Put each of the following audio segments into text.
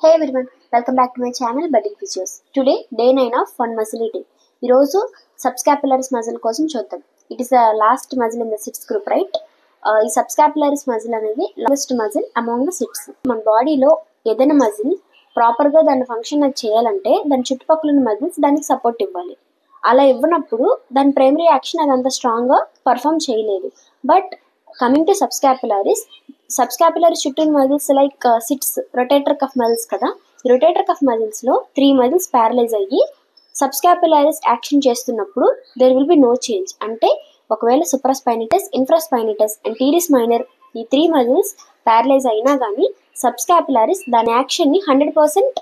Hey everyone, welcome back to my channel Budding Physios. Today, day 9 of Fun Muscle Eating. ఈరోజు subscapularis muscle కోసం చూద్దాం. It is the last muscle in the sits group, right? ఈ subscapularis muscle అనేది longest muscle among the sits. మన బాడీలో ఏదైనా muscle ప్రాపర్గా దాని ఫంక్షన్ అది చేయాలంటే దాని చుట్టుపక్కల ఉన్న మజిల్స్ దానికి సపోర్ట్ ఇవ్వాలి. అలా ఇవ్వనప్పుడు దాని ప్రైమరీ యాక్షన్ అది అంత స్ట్రాంగ్గా పర్ఫామ్ చేయలేదు. బట్ కమింగ్ టు సబ్స్కాపులరిస్ చుట్టూ muscles like SITS rotator cuff muscles కదా. రొటేటర్ కఫ్ మజిల్స్లో 3 మజిల్స్ ప్యారలైజ్ అయ్యి సబ్స్కాపులరిస్ యాక్షన్ చేస్తున్నప్పుడు there will be no change. అంటే ఒకవేళ సుప్రాస్పైనిటస్, ఇన్ఫ్రాస్పైనిటస్ అండ్ టీరిస్ మైనర్ ఈ 3 మజిల్స్ ప్యారలైజ్ అయినా కానీ సబ్స్కాపులరిస్ దాని యాక్షన్ని 100%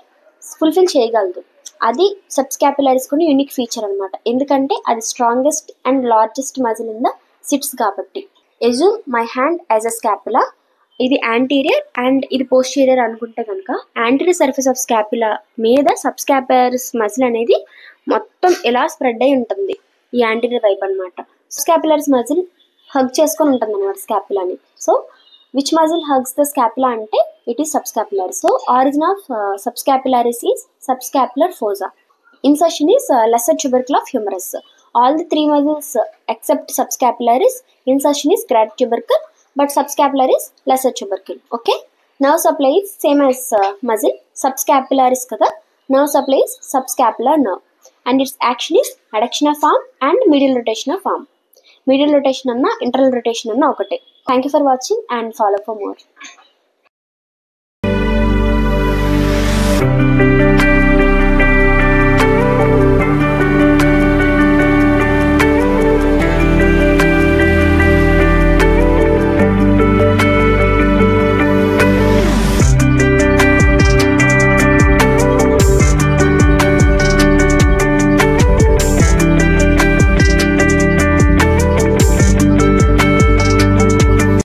ఫుల్ఫిల్ చేయగలదు. అది సబ్స్కాపులరిస్ కొన్ని యూనిక్ ఫీచర్ అనమాట. ఎందుకంటే అది strongest and largest muscle in the sits కాబట్టి. Assume my hand as a scapula. ఇది యాంటీరియర్ అండ్ ఇది పోస్టీరియర్ అనుకుంటే కనుక యాంటీరియర్ సర్ఫేస్ ఆఫ్ స్కాపులా మీద సబ్స్కాపులరిస్ మజిల్ అనేది మొత్తం ఎలా స్ప్రెడ్ అయి ఉంటుంది ఈ యాంటీరియర్ వైపు అనమాట. స్కాపులరిస్ మజిల్ హగ్ చేసుకొని ఉంటుంది అనమాట స్కాపులాని. So which muscle hugs the scapula అంటే it is subscapularis. So origin of subscapularis is subscapular fossa. Insertion is lesser tubercle of humerus. All the 3 muscles except subscapularis, insertion is greater tubercle, but subscapularis lesser tubercle. Okay. Nerve supply is same as muscle. Subscapularis kada. Nerve supply is subscapular nerve, and its action is adduction of arm and medial rotation of arm. Medial rotation anna internal rotation anna okate. Thank you for watching and follow for more.